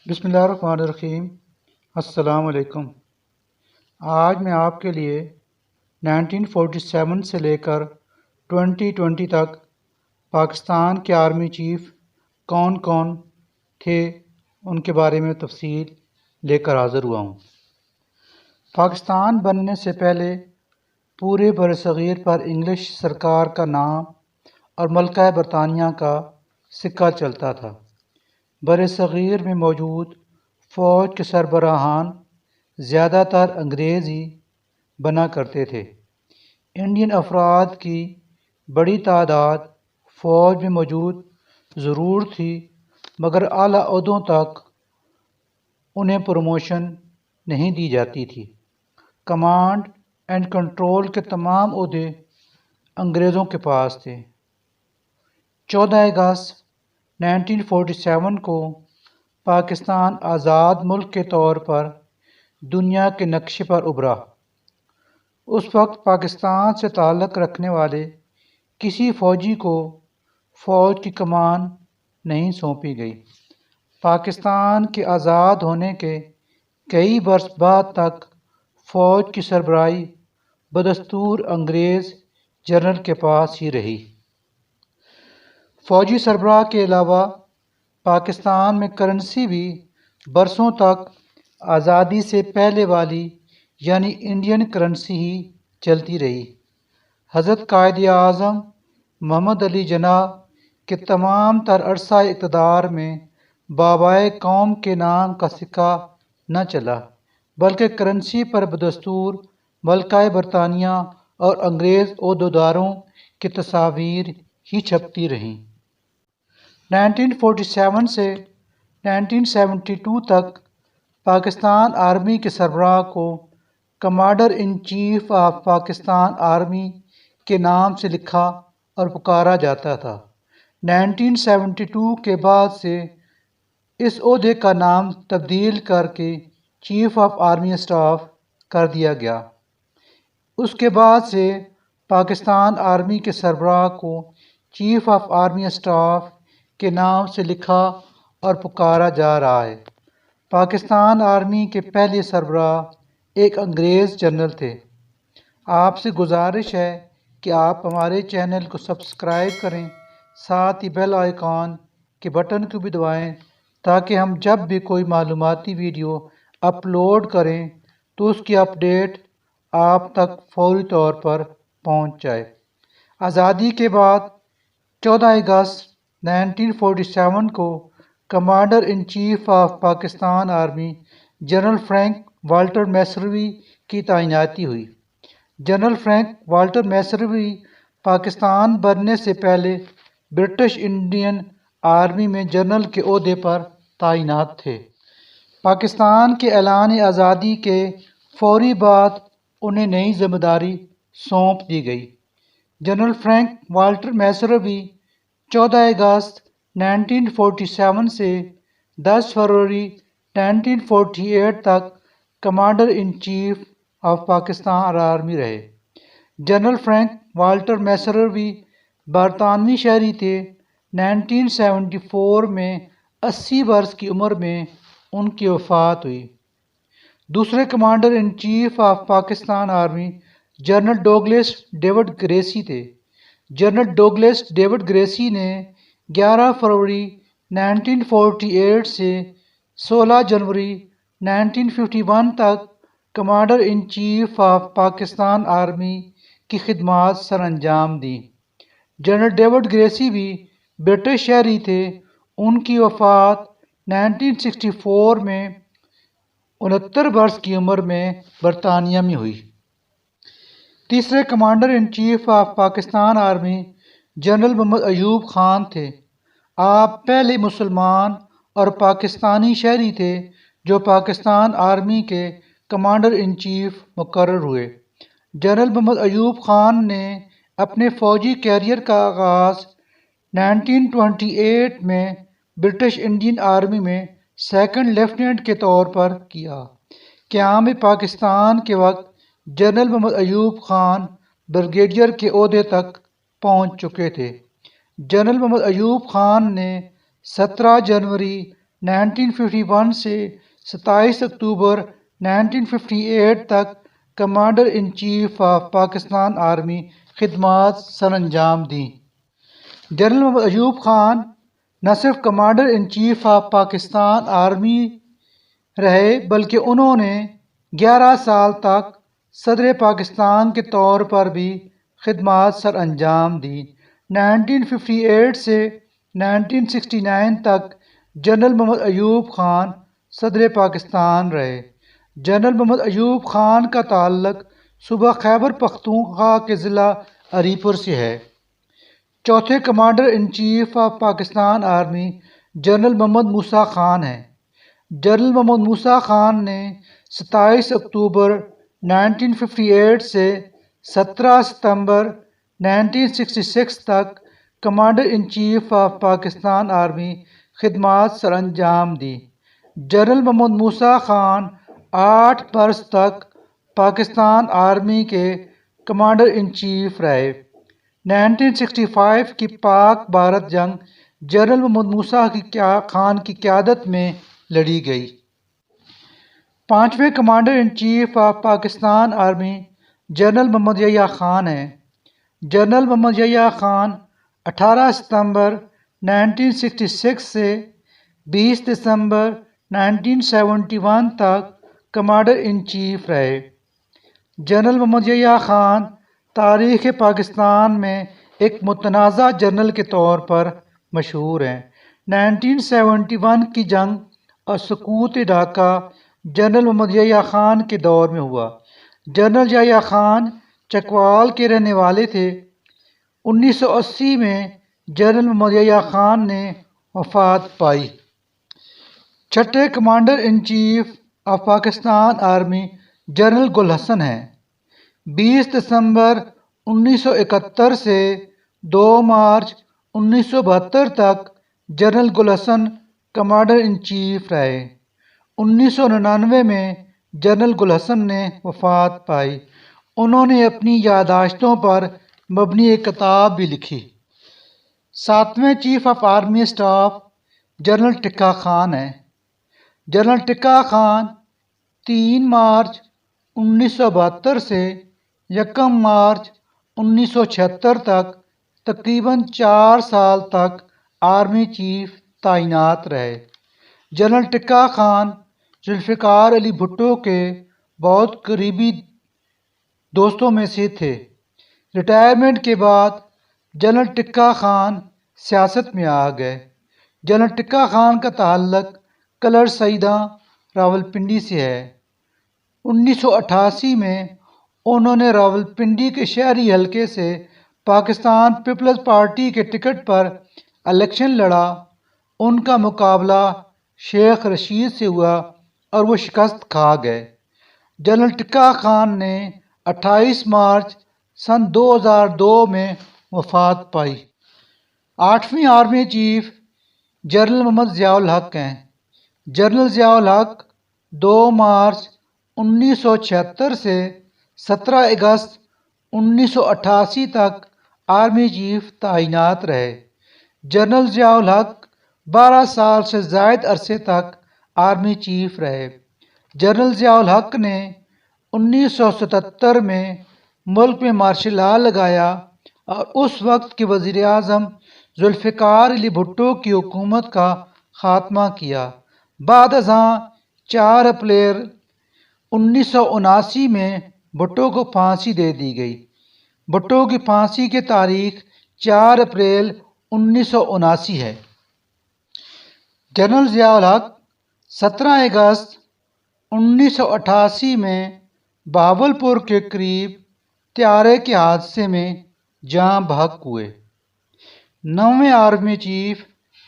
بسم اللہ الرحمن الرحیم۔ السلام علیکم۔ آج میں آپ کے لیے 1947 سے لے کر 2020 تک پاکستان کے آرمی چیف کون کون تھے ان کے بارے میں تفصیل لے کر حاضر ہوا ہوں۔ پاکستان بننے سے پہلے پورے برصغیر پر انگلش سرکار کا نام اور ملکہ برطانیہ کا سکہ چلتا تھا۔ برصغیر میں موجود فوج کے سربراہان زیادہ تر انگریز ہی بنا کرتے تھے۔ انڈین افراد کی بڑی تعداد فوج میں موجود ضرور تھی، مگر اعلیٰ عہدوں تک انہیں پروموشن نہیں دی جاتی تھی۔ کمانڈ اینڈ کنٹرول کے تمام عہدے انگریزوں کے پاس تھے۔ 14 اگست 1947 کو پاکستان آزاد ملک کے طور پر دنیا کے نقشے پر ابھرا۔ اس وقت پاکستان سے تعلق رکھنے والے کسی فوجی کو فوج کی کمان نہیں سونپی گئی۔ پاکستان کے آزاد ہونے کے کئی برس بعد تک فوج کی سربراہی بدستور انگریز جنرل کے پاس ہی رہی۔ فوجی سربراہ کے علاوہ پاکستان میں کرنسی بھی برسوں تک آزادی سے پہلے والی یعنی انڈین کرنسی ہی چلتی رہی۔ حضرت قائد اعظم محمد علی جناح کے تمام تر عرصہ اقتدار میں بابائے قوم کے نام کا سکہ نہ چلا، بلکہ کرنسی پر بدستور ملکہ برطانیہ اور انگریز عہدیداروں کی تصاویر ہی چھپتی رہیں۔ 1947 سے 1972 تک پاکستان آرمی کے سربراہ کو commander in chief of Pakistan army کے نام سے لکھا اور پکارا جاتا تھا۔ 1972 کے بعد سے اس عہدے کا نام تبدیل کر کے چیف آف آرمی اسٹاف کر دیا گیا۔ اس کے بعد سے پاکستان آرمی کے سربراہ کو چیف آف آرمی اسٹاف کے نام سے لکھا اور پکارا جا رہا ہے۔ پاکستان آرمی کے پہلے سربراہ ایک انگریز جنرل تھے۔ آپ سے گزارش ہے کہ آپ ہمارے چینل کو سبسکرائب کریں، ساتھ ہی بیل آئیکن کے بٹن کو بھی دبائیں تاکہ ہم جب بھی کوئی معلوماتی ویڈیو اپلوڈ کریں تو اس کی اپڈیٹ آپ تک فوری طور پر پہنچ جائے۔ آزادی کے بعد 14 اگست 1947 کو commander in chief of Pakistan army general Frank Walter Messervy کی تعیناتی ہوئی۔ General Frank Walter Messervy Pakistan بننے سے پہلے برٹش انڈین آرمی میں جنرل کے عہدے پر تعینات تھے۔ پاکستان کے اعلان آزادی کے فوری بعد انہیں نئی ذمہ داری سونپ دی گئی۔ جنرل فرینک والٹر میسروی 14 اگست 1947 سے 10 فروری 1948 تک commander in chief of Pakistan army رہے۔ جنرل فرینک والٹر میسروی برطانوی شہری تھے۔ 1974 میں 80 برس کی عمر میں ان کی وفات ہوئی۔ دوسرے commander in chief of Pakistan army general Douglas David Gracey تھے۔ جنرل ڈوگلس ڈیوڈ گریسی نے 11 فروری 1948 سے 16 جنوری 1951 تک commander in chief of Pakistan army کی خدمات سر انجام دیں۔ جنرل ڈیوڈ گریسی بھی برٹش شہری تھے۔ ان کی وفات 1964 میں 69 برس کی عمر میں برطانیہ میں ہوئی۔ تیسرے commander in chief of Pakistan army general Muhammad Ayub Khan تھے۔ آپ پہلے مسلمان اور پاکستانی شہری تھے جو پاکستان آرمی کے کمانڈر ان چیف مقرر ہوئے۔ جنرل محمد ایوب خان نے اپنے فوجی کیریئر کا آغاز 1928 میں برٹش انڈین آرمی میں سیکنڈ لیفٹیننٹ کے طور پر کیا۔ قیام پاکستان کے وقت جنرل محمد ایوب خان بریگیڈیئر کے عہدے تک پہنچ چکے تھے۔ جنرل محمد ایوب خان نے 17 جنوری 1951 سے 27 اکتوبر 1958 تک commander in chief of Pakistan army خدمات سر انجام دیں۔ جنرل محمد ایوب خان نہ صرف commander in chief of Pakistan army رہے بلکہ انہوں نے 11 سال تک صدر پاکستان کے طور پر بھی خدمات سر انجام دی۔ 1958 سے 1969 تک جنرل محمد ایوب خان صدر پاکستان رہے۔ جنرل محمد ایوب خان کا تعلق صوبہ خیبر پختونخوا کے ضلع عری پور سے ہے۔ چوتھے commander in chief of Pakistan army general Muhammad Musa Khan ہیں۔ جنرل محمد موسیٰ خان نے 27 اکتوبر 1958 سے 17 ستمبر 1966 تک commander in chief of Pakistan army خدمات سر انجام دی۔ جنرل محمد موسیٰ خان 8 برس تک پاکستان آرمی کے کمانڈر ان چیف رہے۔ 1965 کی پاک بھارت جنگ جنرل محمد موسیٰ خان کی قیادت میں لڑی گئی۔ پانچویں commander in chief of Pakistan army general Muhammad Yahya Khan ہیں۔ جنرل محمد یحییٰ خان 18 ستمبر 1966 سے 20 دسمبر 1971 تک کمانڈر ان چیف رہے۔ جنرل محمد یحییٰ خان تاریخ پاکستان میں ایک متنازع جنرل کے طور پر مشہور ہیں۔ 1971 کی جنگ اور سقوط ڈھاکہ جنرل محمد یحییٰ خان کے دور میں ہوا۔ جنرل یحییٰ خان چکوال کے رہنے والے تھے۔ 1980 میں جنرل محمد یحییٰ خان نے وفات پائی۔ چھٹے commander in chief of Pakistan army general Gul Hasan ہیں۔ 20 دسمبر 1971 سے 2 مارچ 1972 تک general Gul Hasan commander in chief رہے۔ 1999 میں جنرل گل حسن نے وفات پائی۔ انہوں نے اپنی یادداشتوں پر مبنی ایک کتاب بھی لکھی۔ 7ویں chief of army staff general Tikka Khan ہیں۔ جنرل ٹکا خان 3 مارچ 1972 سے 1 مارچ 1976 تک تقریباً 4 سال تک آرمی چیف تعینات رہے۔ جنرل ٹکا خان ذوالفقار علی بھٹو کے بہت قریبی دوستوں میں سے تھے۔ ریٹائرمنٹ کے بعد جنرل ٹکا خان سیاست میں آ گئے۔ جنرل ٹکا خان کا تعلق کلر سیداں راولپنڈی سے ہے۔ 1988 میں انہوں نے راولپنڈی کے شہری حلقے سے پاکستان پیپلز پارٹی کے ٹکٹ پر الیکشن لڑا۔ ان کا مقابلہ شیخ رشید سے ہوا اور وہ شکست کھا گئے۔ جنرل ٹکا خان نے 28 مارچ سن 2002 میں وفات پائی۔ 8ویں آرمی چیف جنرل محمد ضیاء الحق ہیں۔ جنرل ضیاء الحق 2 مارچ 1976 سے 17 اگست 1988 تک آرمی چیف تعینات رہے۔ جنرل ضیاء الحق 12 سال سے زائد عرصے تک آرمی چیف رہے۔ جنرل ضیاء الحق نے 1977 میں ملک میں مارشل لا لگایا اور اس وقت کے وزیر اعظم ذوالفقار علی بھٹو کی حکومت کا خاتمہ کیا۔ بعد ازاں 4 اپریل 1979 میں بھٹو کو پھانسی دے دی گئی۔ بھٹو کی پھانسی کی تاریخ 4 اپریل 1979 ہے۔ جنرل ضیاء الحق 17 اگست 1988 میں بہاولپور کے قریب طیارے کے حادثے میں جاں بحق ہوئے۔ 9ویں army chief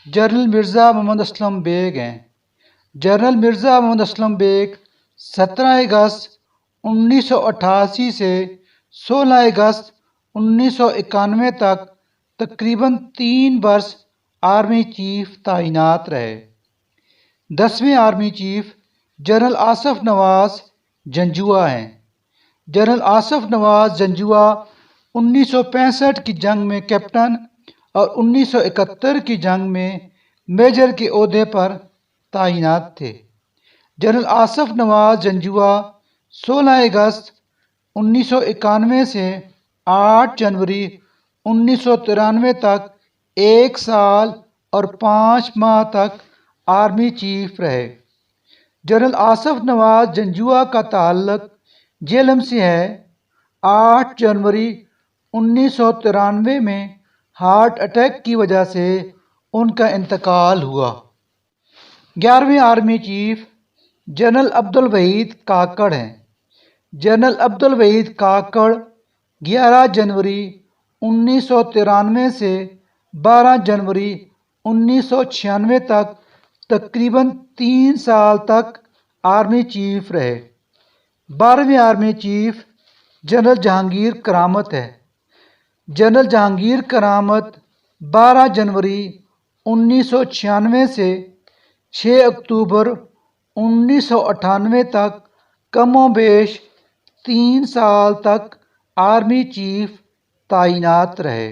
general Mirza Muhammad Aslam bag ہیں۔ جنرل مرزا محمد اسلم بیگ 17 اگست 1988 سے 16 اگست 1991 تک تقریباً 3 برس آرمی چیف تعینات رہے۔ 10ویں آرمی چیف جنرل آصف نواز جنجوعہ ہیں۔ جنرل آصف نواز جنجوعہ 1965 کی جنگ میں کیپٹن اور 1971 کی جنگ میں میجر کے عہدے پر تعینات تھے۔ جنرل آصف نواز جنجوعہ 16 اگست 1991 سے 8 جنوری 1993 تک 1 سال اور 5 ماہ تک آرمی چیف رہے۔ جنرل آصف نواز جنجوعہ کا تعلق جہلم سے ہے۔ 8 جنوری 1993 میں ہارٹ اٹیک کی وجہ سے ان کا انتقال ہوا۔ 11ویں army chief general Abdul Waheed Kakar ہیں۔ جنرل عبدالوحید کاکڑ 11 جنوری 1993 سے 12 جنوری 1996 تک تقریباً 3 سال تک آرمی چیف رہے۔ 12ویں آرمی چیف جنرل جہانگیر کرامت ہے۔ جنرل جہانگیر کرامت 12 جنوری 1996 سے 6 اکتوبر 1998 تک کم و بیش 3 سال تک آرمی چیف تعینات رہے۔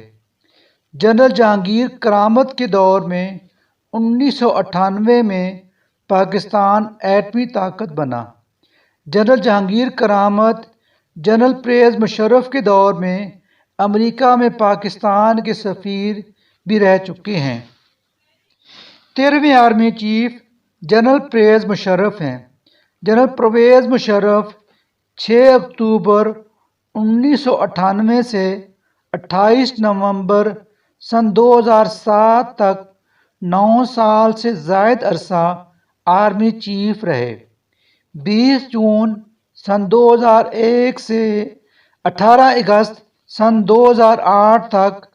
جنرل جہانگیر کرامت کے دور میں 1998 میں پاکستان ایٹمی طاقت بنا۔ جنرل جہانگیر کرامت جنرل پرویز مشرف کے دور میں امریکہ میں پاکستان کے سفیر بھی رہ چکے ہیں۔ 13ویں army chief general Pervez Musharraf ہیں۔ جنرل پرویز مشرف 6 اکتوبر 1998 سے 28 نومبر سن 2007 تک 9 سال سے زائد عرصہ آرمی چیف رہے۔ 20 جون سن 2001 سے 18 اگست سن 2008 تک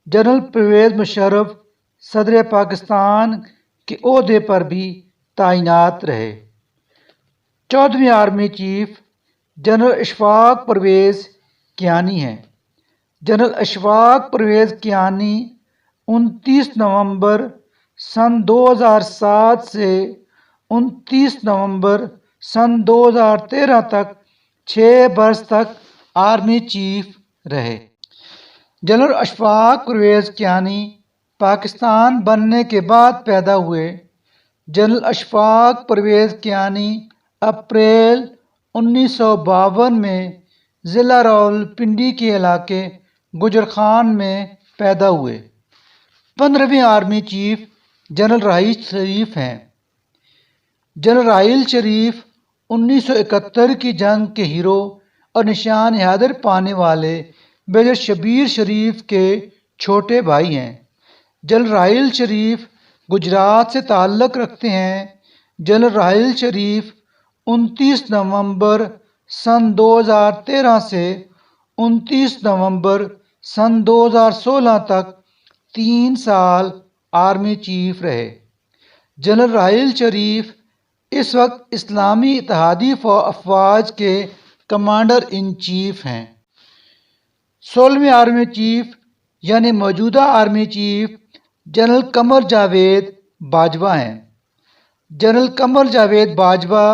جنرل پرویز مشرف صدر پاکستان کے عہدے پر بھی تعینات رہے۔ 14ویں army chief general Ashfaq Pervez Kayani ہیں۔ جنرل اشفاق پرویز کیانی 29 نومبر سن 2007 سے 29 نومبر سن 2013 تک 6 برس تک آرمی چیف رہے۔ جنرل اشفاق پرویز کیانی پاکستان بننے کے بعد پیدا ہوئے۔ جنرل اشفاق پرویز کیانی اپریل 1952 میں ضلع راولپنڈی کے علاقے گجرخان میں پیدا ہوئے۔ 15ویں army chief general Raheel Sharif ہیں۔ جنرل راحیل شریف 1971 کی جنگ کے ہیرو اور نشان حیدر پانے والے میجر شبیر شریف کے چھوٹے بھائی ہیں۔ جنرل راحیل شریف گجرات سے تعلق رکھتے ہیں۔ جنرل راحیل شریف 29 نومبر سن 2013 سے 29 نومبر سن 2016 تک 3 سال آرمی چیف رہے۔ جنرل راحیل شریف اس وقت اسلامی اتحادی افواج کے کمانڈر ان چیف ہیں۔ 16ویں آرمی چیف یعنی موجودہ army chief general Qamar Javed Bajwa ہیں۔ جنرل قمر جاوید باجوہ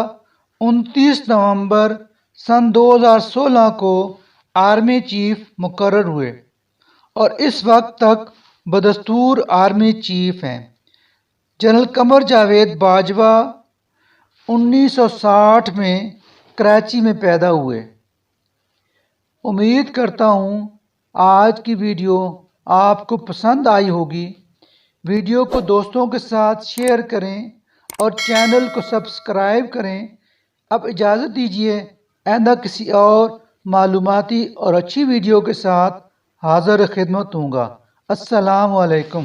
29 نومبر سن 2016 کو آرمی چیف مقرر ہوئے اور اس وقت تک بدستور آرمی چیف ہیں۔ جنرل قمر جاوید باجوہ 1960 میں کراچی میں پیدا ہوئے۔ امید کرتا ہوں آج کی ویڈیو آپ کو پسند آئی ہوگی۔ ویڈیو کو دوستوں کے ساتھ شیئر کریں اور چینل کو سبسکرائب کریں۔ اب اجازت دیجیے، آئندہ کسی اور معلوماتی اور اچھی ویڈیو کے ساتھ حاضر خدمت ہوں گا۔ السلام علیکم۔